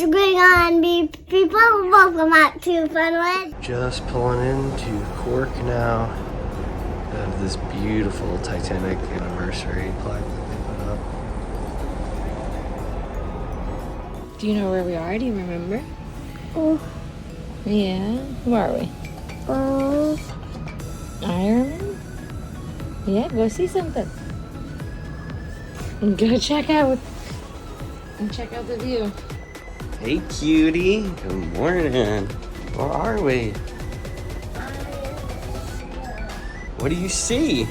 what's going on, people? Welcome back to Funwood. Just pulling into Cork now. They have this beautiful Titanic anniversary plaque that they put up. Do you know where we are? Do you remember? Oh. Yeah. Where are we? Ireland? Yeah, go see something. Go check out the view. Hey cutie, good morning. Where are we? What do you see?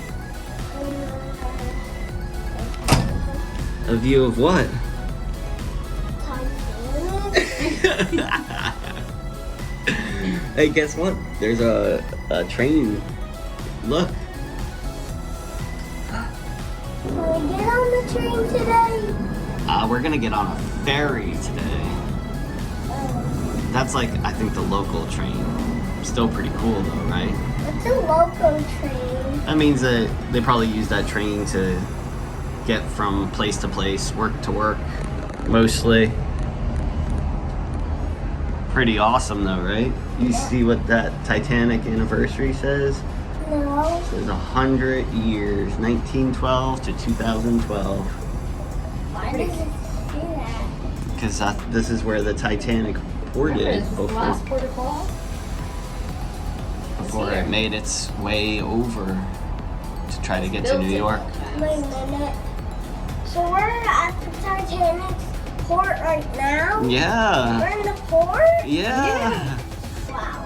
A view of what? Hey, guess what? There's a train. Look. Can we get on the train today? We're gonna get on a ferry today. That's like, I think, the local train. Still pretty cool though, right? It's a local train. That means that they probably use that train to get from place to place, work to work, mostly. Pretty awesome though, right? You see what that Titanic anniversary says? No. It says 100 years, 1912 to 2012. Why does it say that? Because this is where the Titanic ported before it made its way over to try to get to New York. Wait a minute. So we're at the Titanic port right now? Yeah. We're in the port? Yeah. Wow.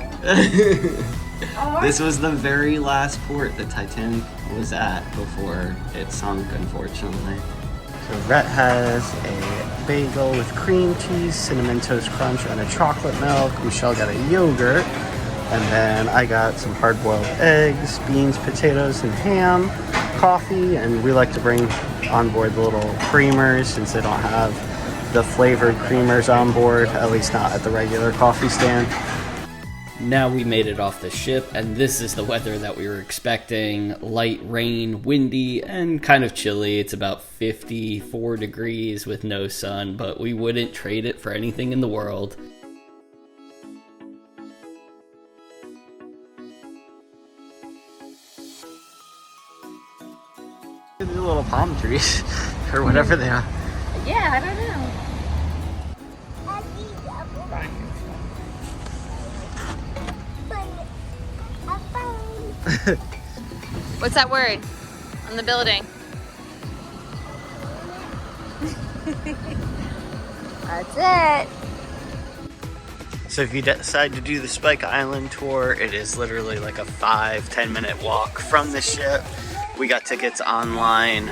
This was the very last port the Titanic was at before it sunk, unfortunately. So Rhett has a bagel with cream cheese, cinnamon toast crunch, and a chocolate milk. Michelle got a yogurt. And then I got some hard-boiled eggs, beans, potatoes, and ham, coffee. And we like to bring on board the little creamers since they don't have the flavored creamers on board, at least not at the regular coffee stand. Now we made it off the ship, and this is the weather that we were expecting. Light rain, windy, and kind of chilly. It's about 54 degrees with no sun, but we wouldn't trade it for anything in the world. The little palm trees, or whatever they are. Yeah, I don't know. What's that word on the building? That's it. So if you decide to do the Spike Island tour, it is literally like a 5-10 minute walk from the ship. We got tickets online,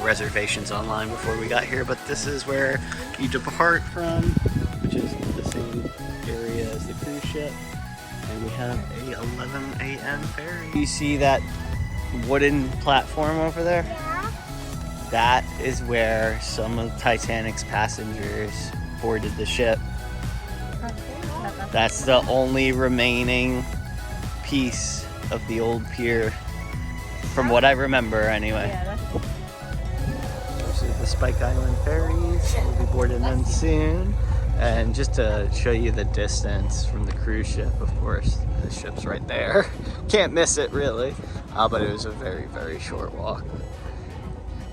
reservations online before we got here, but this is where you depart from, which is the same area as the cruise ship. And we have a 11 a.m. ferry. You see that wooden platform over there? Yeah. That is where some of Titanic's passengers boarded the ship. That's the only remaining piece of the old pier, from what I remember anyway. This is the Spike Island ferries. We'll be boarding them soon. And just to show you the distance from the cruise ship, of course, the ship's right there. Can't miss it, really. But it was a very, very short walk.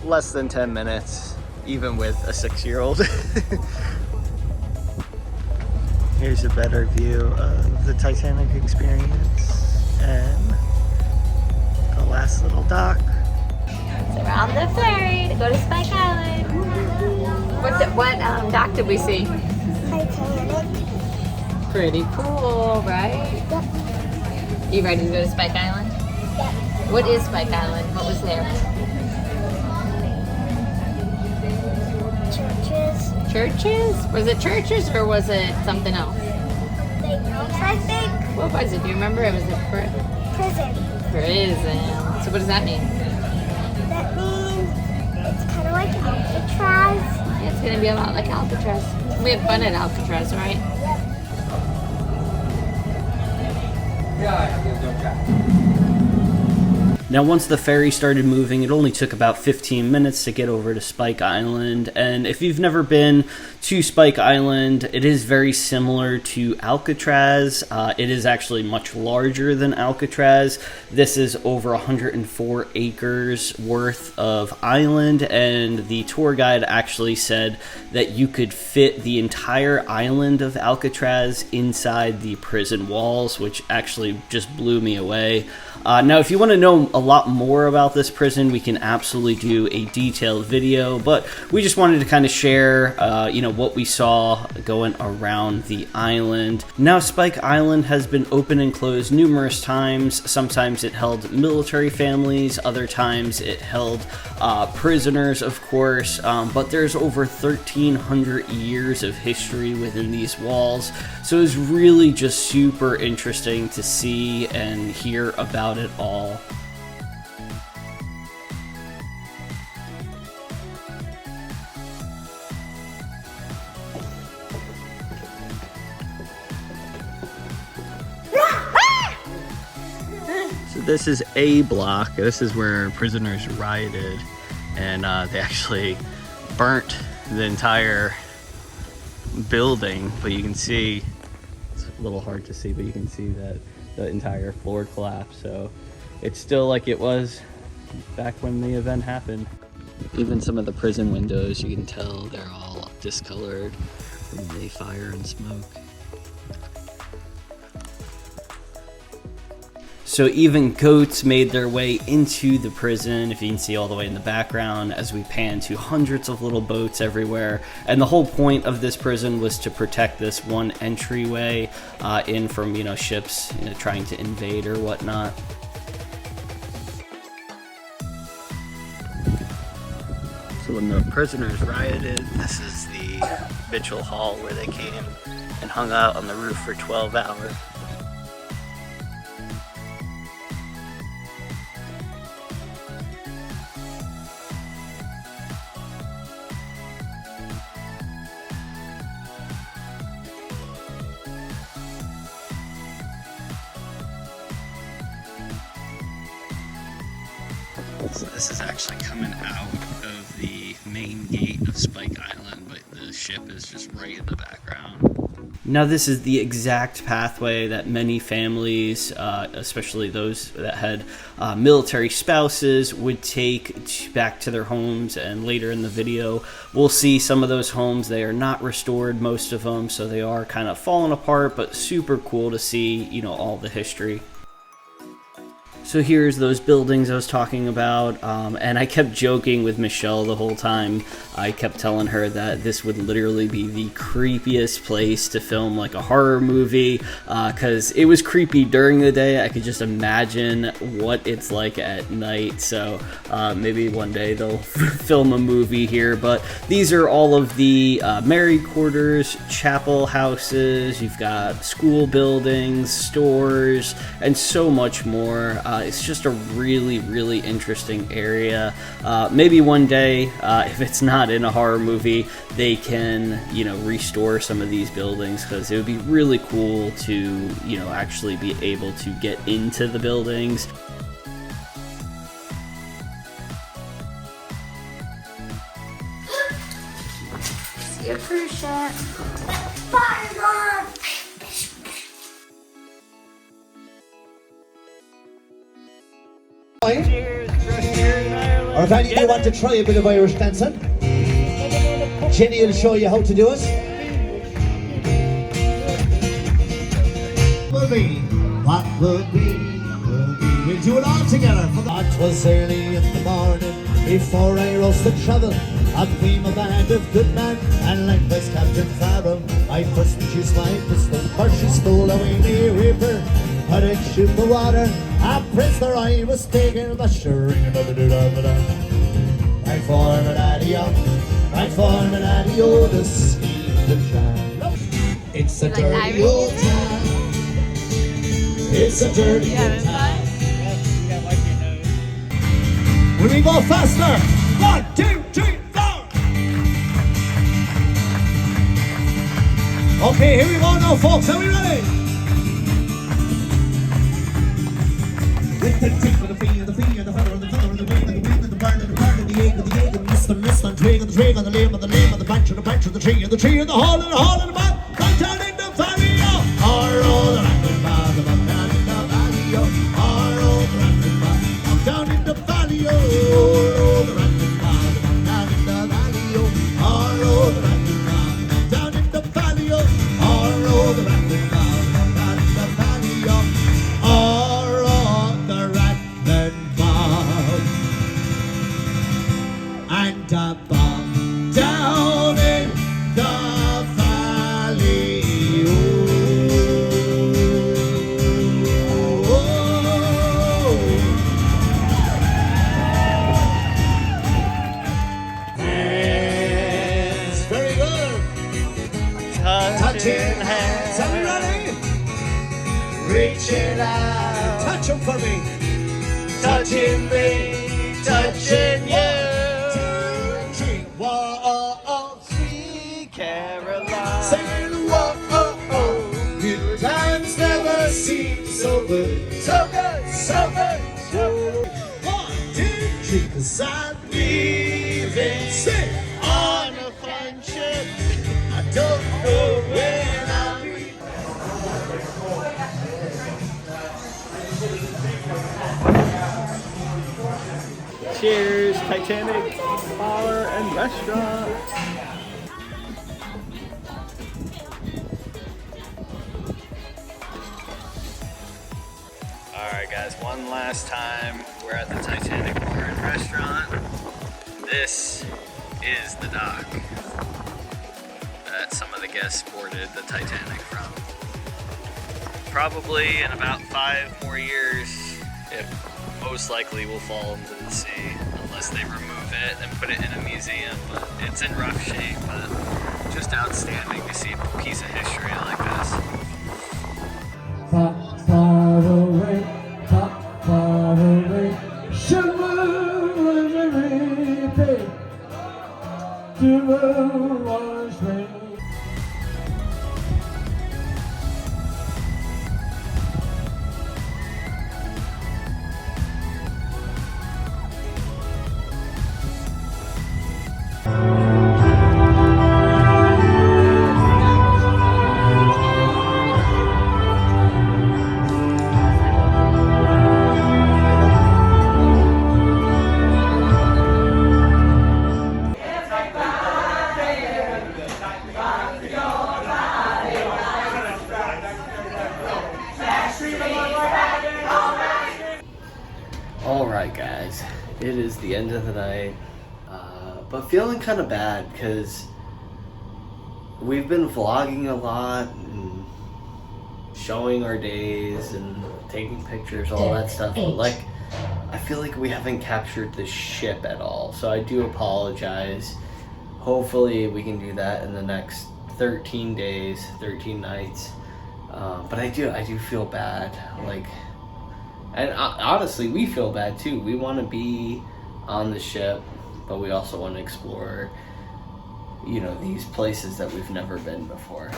Less than 10 minutes, even with a 6-year-old. Here's a better view of the Titanic experience and the last little dock. So we're on the ferry to go to Spike Island. What dock did we see? Titanic. Pretty cool, right? Yep. You ready to go to Spike Island? Yep. What is Spike Island? What was there? Churches. Churches? Was it churches or was it something else? I think. What was it? Do you remember? It was a Prison. prison. So what does that mean? That means it's kind of like Alcatraz. Yeah, it's going to be a lot like Alcatraz. We had fun at Alcatraz, right? Yep. Now, once the ferry started moving, it only took about 15 minutes to get over to Spike Island. And if you've never been to Spike Island, it is very similar to Alcatraz. It is actually much larger than Alcatraz. This is over 104 acres worth of island, and the tour guide actually said that you could fit the entire island of Alcatraz inside the prison walls, which actually just blew me away. Now, if you want to know a lot more about this prison, we can absolutely do a detailed video, but we just wanted to kind of share, what we saw going around the island. Now, Spike Island has been open and closed numerous times. Sometimes it held military families, other times it held prisoners, of course, but there's over 1,300 years of history within these walls, so it's really just super interesting to see and hear about it all. So this is A block. This is where prisoners rioted, and they actually burnt the entire building, but you can see, it's a little hard to see, but you can see that the entire floor collapsed. So it's still like it was back when the event happened. Even some of the prison windows, you can tell they're all discolored from the fire and smoke. So even goats made their way into the prison, if you can see all the way in the background, as we pan to hundreds of little boats everywhere. And the whole point of this prison was to protect this one entryway in from, ships trying to invade or whatnot. So when the prisoners rioted, this is the Mitchell Hall where they came and hung out on the roof for 12 hours. So this is actually coming out of the main gate of Spike Island, but the ship is just right in the background. Now this is the exact pathway that many families, especially those that had military spouses, would take back to their homes. And later in the video, we'll see some of those homes. They are not restored, most of them, so they are kind of falling apart, but super cool to see, all the history. So here's those buildings I was talking about, and I kept joking with Michelle the whole time. I kept telling her that this would literally be the creepiest place to film like a horror movie, because it was creepy during the day. I could just imagine what it's like at night, so maybe one day they'll film a movie here. But these are all of the married quarters, chapel houses, you've got school buildings, stores, and so much more. It's just a really, really interesting area. Maybe one day, if it's not in a horror movie, they can, restore some of these buildings, because it would be really cool to, actually be able to get into the buildings. See a cruise ship. Fire! Or if any of you want to try a bit of Irish dancing, Jenny will show you how to do it. What will be, we'll do it all together. It was early in the morning, before I rose to travel, and we a band of good men, and like this Captain Farrell, I first used my pistol, first she stole away me reaper. I didn't shoot the water, a prisoner I was taking, the shirring another dude of it. Right for my daddy-o, right for my daddy-o, to see the child. It's a dirty old town. It's a dirty old town. When we go faster, 1, 2, 3, 4. Okay, here we go now, folks. Are we ready? With the tick of the fee of the fee of the the nest and twig and the twig and the limb and the limb and the branch of the tree and the tree and the hole and the hole and the mud. Come down in the valley, oh, oh, the racking bad, the down in the valley, oh, oh, the racking bad, come down in the valley, oh, the racking bad, down in the valley, oh, oh, the racking bad, down in the valley, oh, oh, the racking bad, down in the valley, oh, oh, the racking bad, and above down in the valley. Hands, very good. Touching hands, are we ready? Reaching out, touch them for me. Touching me, touching you. 1, 2, 3, Caroline. Saying whoa, oh, oh. Good times never seem so good. So good, so good, so good. 1, 2, 3, 'cause I believe in sin. On a friendship, I don't know when I'll be. Cheers, Titanic Bar and Restaurant. Alright guys, one last time, we're at the Titanic Bar and Restaurant. This is the dock that some of the guests boarded the Titanic from. Probably in about 5 more years, it most likely will fall into the sea unless they remove it and put it in a museum. But it's in rough shape, but just outstanding to see a piece of history like this. Far, far away, far, far away, to the water's rain. Alright guys, it is the end of the night, but feeling kind of bad because we've been vlogging a lot and showing our days and taking pictures, all that stuff, but like I feel like we haven't captured the ship at all, so I do apologize. Hopefully we can do that in the next 13 days, 13 nights, but I do feel bad, like. And honestly, we feel bad too. We want to be on the ship, but we also want to explore, you know, these places that we've never been before.